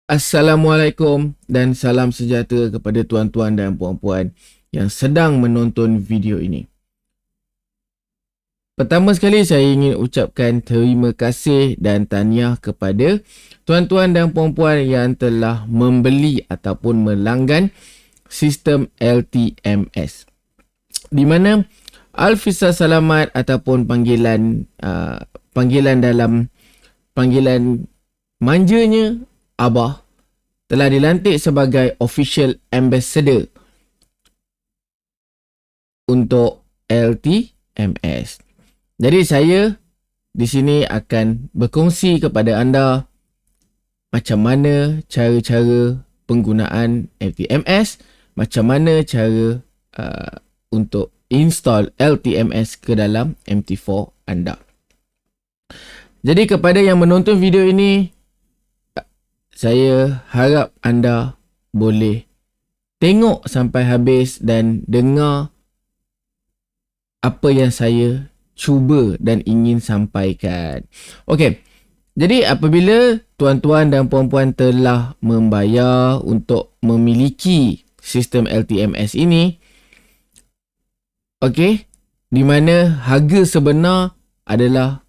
Assalamualaikum dan salam sejahtera kepada tuan-tuan dan puan-puan yang sedang menonton video ini. Pertama sekali saya ingin ucapkan terima kasih dan tahniah kepada tuan-tuan dan puan-puan yang telah membeli ataupun melanggan sistem LTMS. Di mana Alfisa Salamat ataupun panggilan manjanya Abah telah dilantik sebagai official ambassador untuk LTMS. Jadi saya di sini akan berkongsi kepada anda macam mana cara-cara penggunaan LTMS, macam mana cara untuk install LTMS ke dalam MT4 anda. Jadi kepada yang menonton video ini, saya harap anda boleh tengok sampai habis dan dengar apa yang saya cuba dan ingin sampaikan. Okey, jadi apabila tuan-tuan dan puan-puan telah membayar untuk memiliki sistem LTMS ini, okey, di mana harga sebenar adalah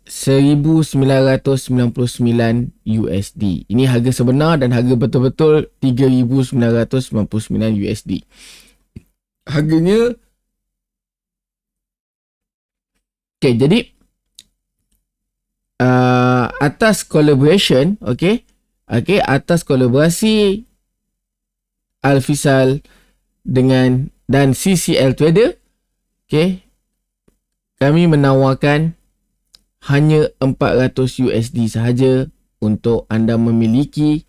$1,999. Ini harga sebenar dan harga betul-betul $3,999. Harganya jadi atas collaboration, atas kolaborasi Alfisal dan CCL Trader, kami menawarkan hanya $400 sahaja untuk anda memiliki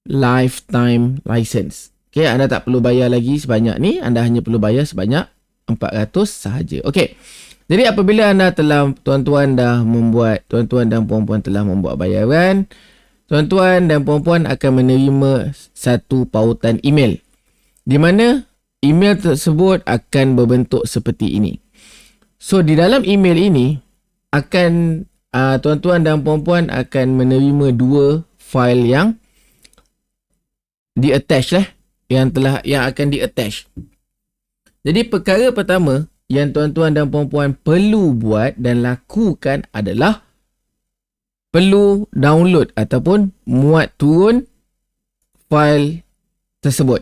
lifetime license. Anda tak perlu bayar lagi sebanyak ni, anda hanya perlu bayar sebanyak $400 sahaja. Jadi apabila tuan-tuan dan puan-puan telah membuat bayaran, tuan-tuan dan puan-puan akan menerima satu pautan email, di mana email tersebut akan berbentuk seperti ini. So di dalam email ini akan tuan-tuan dan puan-puan akan menerima dua file yang di-attach yang akan di-attach. Jadi perkara pertama yang tuan-tuan dan puan-puan perlu buat dan lakukan adalah perlu download ataupun muat turun file tersebut.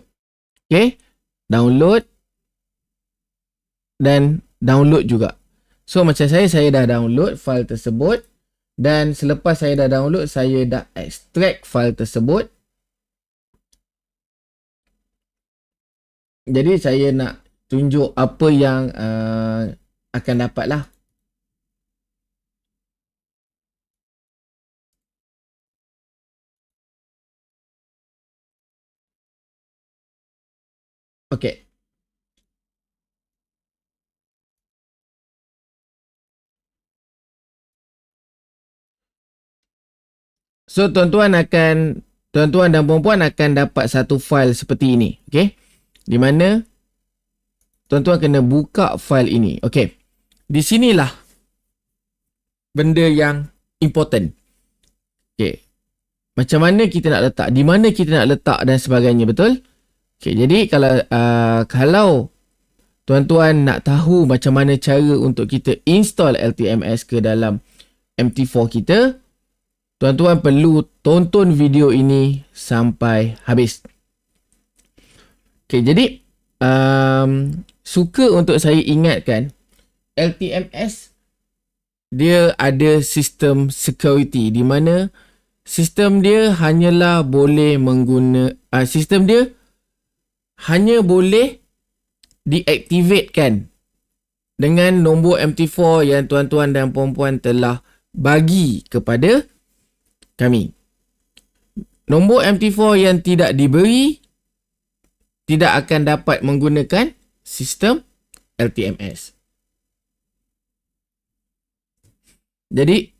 Download dan download juga. So macam saya dah download file tersebut, dan selepas saya dah download, saya dah extract file tersebut. Jadi saya nak tunjuk apa yang akan dapat lah. Okey. So tuan-tuan dan puan-puan akan dapat satu file seperti ini, di mana tuan-tuan kena buka file ini. Di sinilah benda yang important. Macam mana kita nak letak, di mana kita nak letak dan sebagainya, betul? Jadi kalau tuan-tuan nak tahu macam mana cara untuk kita install LTMS ke dalam MT4 kita, tuan-tuan perlu tonton video ini sampai habis. Jadi suka untuk saya ingatkan, LTMS dia ada sistem security, di mana sistem dia hanyalah boleh sistem dia hanya boleh diaktifkan dengan nombor MT4 yang tuan-tuan dan puan-puan telah bagi kepada kami. Nombor MT4 yang tidak diberi tidak akan dapat menggunakan sistem LTMS. Jadi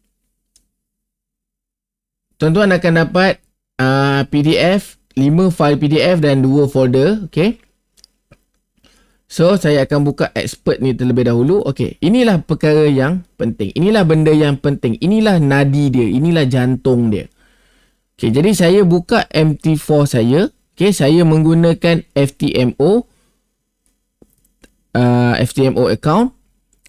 tuan-tuan akan dapat PDF, 5 file PDF dan 2 folder. So saya akan buka expert ni terlebih dahulu. Inilah perkara yang penting. Inilah benda yang penting. Inilah nadi dia. Inilah jantung dia. Okay, jadi saya buka MT4 saya. Okay, saya menggunakan FTMO account.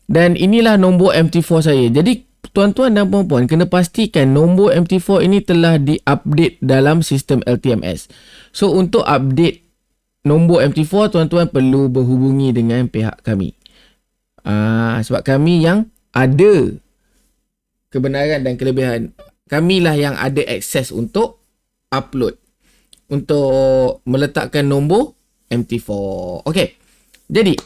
Dan inilah nombor MT4 saya. Jadi tuan-tuan dan puan-puan kena pastikan nombor MT4 ini telah di-update dalam sistem LTMS. So untuk update nombor MT4, tuan-tuan perlu berhubungi dengan pihak kami. Sebab kami yang ada kebenaran dan kelebihan. Kamilah yang ada akses untuk upload. Untuk meletakkan nombor MT4. Okey. Jadi,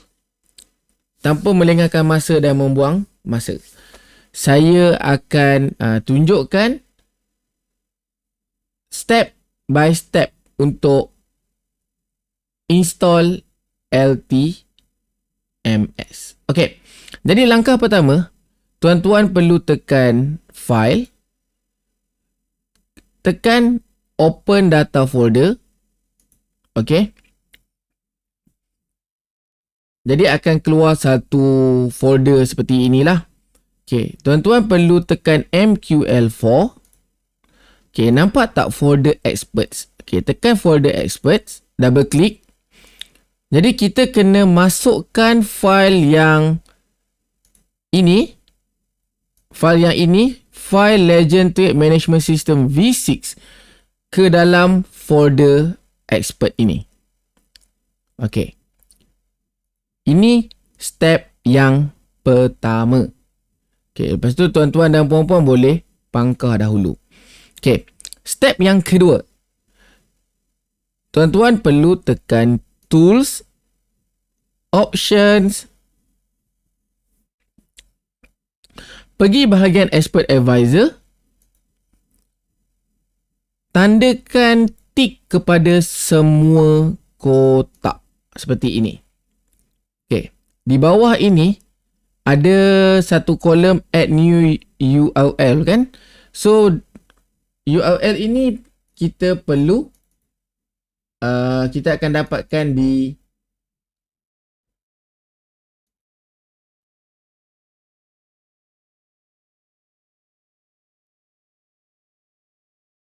tanpa melengahkan masa dan membuang masa, saya akan tunjukkan step by step untuk install LTMS. Okey. Jadi langkah pertama, tuan-tuan perlu tekan file, tekan open data folder. Okey. Jadi akan keluar satu folder seperti inilah. Okey, tuan-tuan perlu tekan MQL4. Okey, nampak tak folder experts? Okey, tekan folder experts, double klik. Jadi kita kena masukkan file yang ini. File Legend Trade Management System V6 ke dalam folder expert ini. Okey. Ini step yang pertama. Okey, lepas tu tuan-tuan dan puan-puan boleh pangkah dahulu. Okey, step yang kedua. Tuan-tuan perlu tekan Tools, Options, pergi bahagian Expert Advisor, tandakan tik kepada semua kotak seperti ini. Okey, di bawah ini ada satu kolom add new URL kan. So URL ini kita perlu kita akan dapatkan di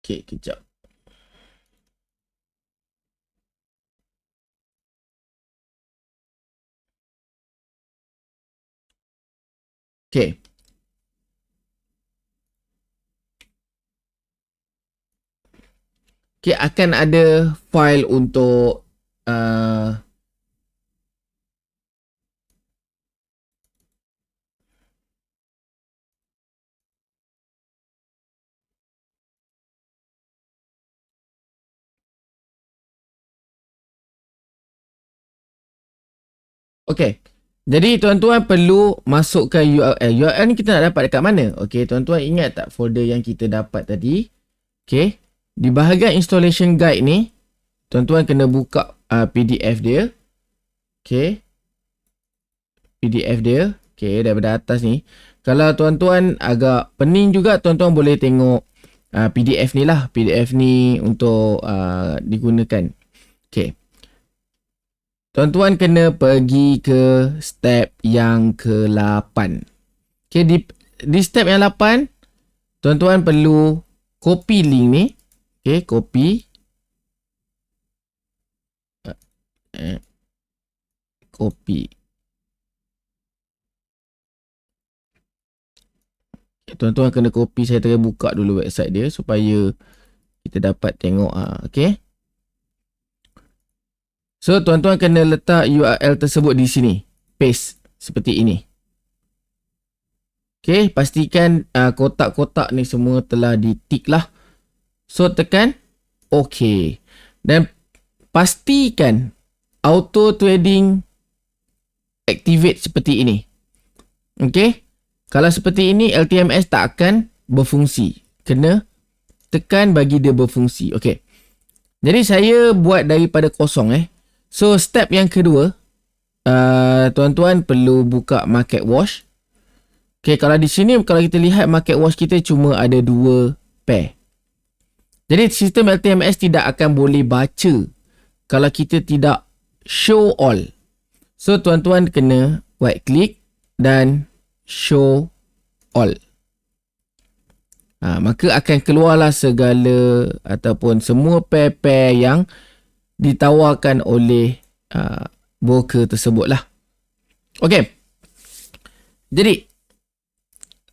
kejap. Okey. Okey, akan ada file untuk okey. Jadi tuan-tuan perlu masukkan URL. URL ni kita nak dapat dekat mana? Okey, tuan-tuan ingat tak folder yang kita dapat tadi? Okey. Di bahagian installation guide ni, tuan-tuan kena buka PDF dia. Okey. PDF dia. Okey, daripada atas ni. Kalau tuan-tuan agak pening juga, tuan-tuan boleh tengok PDF ni lah. PDF ni untuk digunakan. Okey. Tuan-tuan kena pergi ke step yang ke-8. Okey, di step yang 8, tuan-tuan perlu copy link ni. Okey, copy. Copy. Tuan-tuan kena copy. Saya tengah buka dulu website dia supaya kita dapat tengok. Okey. So, tuan-tuan kena letak URL tersebut di sini. Paste seperti ini. Okey, pastikan kotak-kotak ni semua telah ditik lah. So, tekan OK. Dan pastikan auto trading activate seperti ini. Okey. Kalau seperti ini, LTMS tak akan berfungsi. Kena tekan bagi dia berfungsi. Okey. Jadi, saya buat daripada kosong. So, step yang kedua, tuan-tuan perlu buka Market Watch. Okay, kalau di sini, kalau kita lihat Market Watch kita cuma ada 2 pair. Jadi, sistem LTMS tidak akan boleh baca kalau kita tidak show all. So, tuan-tuan kena right click dan show all. maka akan keluarlah segala ataupun semua pair-pair yang ditawarkan oleh broker tersebut lah. Okey. Jadi,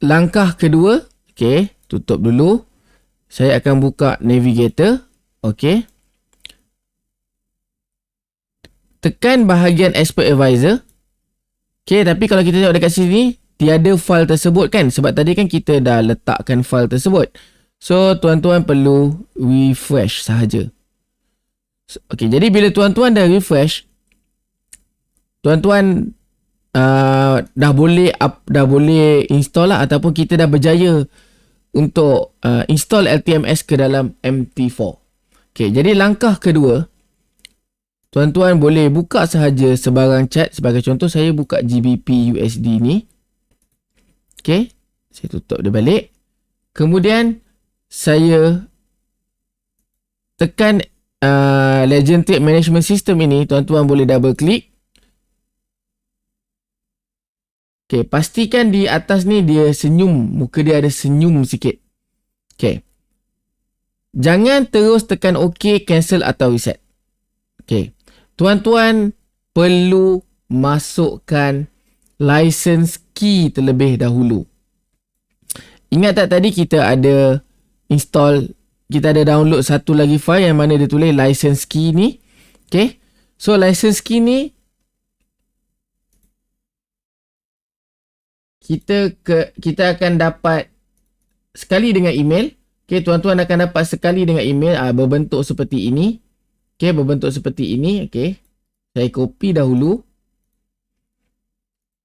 langkah kedua, okey, tutup dulu. Saya akan buka navigator. Okey. Tekan bahagian expert advisor. Okey, tapi kalau kita tengok dekat sini, tiada file tersebut kan? Sebab tadi kan kita dah letakkan file tersebut. So, tuan-tuan perlu refresh sahaja. Okey, jadi bila tuan-tuan dah refresh, tuan-tuan dah boleh install lah, ataupun kita dah berjaya untuk install LTMS ke dalam MT4. Okey, jadi langkah kedua, tuan-tuan boleh buka sahaja sebarang chat. Sebagai contoh, saya buka GBP USD ni. Okey, saya tutup dia balik. Kemudian saya tekan Legend Trade Management System ini. Tuan-tuan boleh double klik. Okay, pastikan di atas ni dia senyum. Muka dia ada senyum sikit. Okay. Jangan terus tekan OK, cancel atau reset. Okay. Tuan-tuan perlu masukkan license key terlebih dahulu. Ingat tak tadi kita ada install, kita ada download satu lagi file yang mana dia tulis license key ni. Okay. So license key ni kita akan dapat sekali dengan email. Okay, tuan-tuan akan dapat sekali dengan email berbentuk seperti ini. Okay, berbentuk seperti ini. Okay, saya copy dahulu.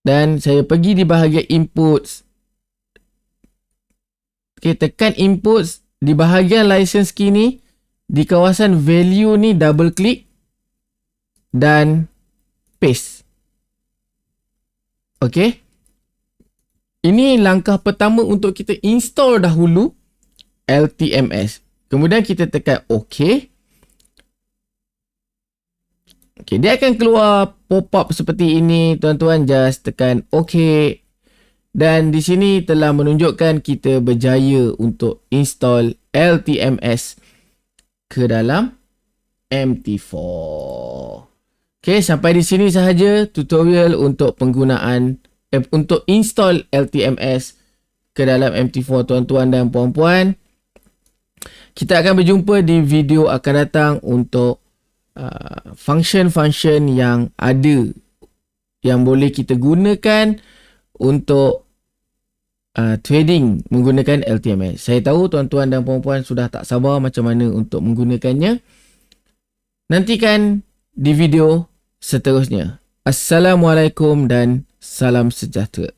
Dan saya pergi di bahagian inputs. Okay, tekan inputs. Di bahagian license key ni, di kawasan value ni double klik. Dan paste. Okay. Ini langkah pertama untuk kita install dahulu LTMS. Kemudian kita tekan OK. Okay, dia akan keluar pop-up seperti ini. Tuan-tuan just tekan OK. Dan di sini telah menunjukkan kita berjaya untuk install LTMS ke dalam MT4. Okay, sampai di sini sahaja tutorial untuk penggunaan untuk install LTMS ke dalam MT4 tuan-tuan dan puan-puan. Kita akan berjumpa di video akan datang untuk function-function yang ada yang boleh kita gunakan untuk trading menggunakan LTMS. Saya tahu tuan-tuan dan puan-puan sudah tak sabar macam mana untuk menggunakannya. Nantikan di video seterusnya. Assalamualaikum dan salam sejahtera.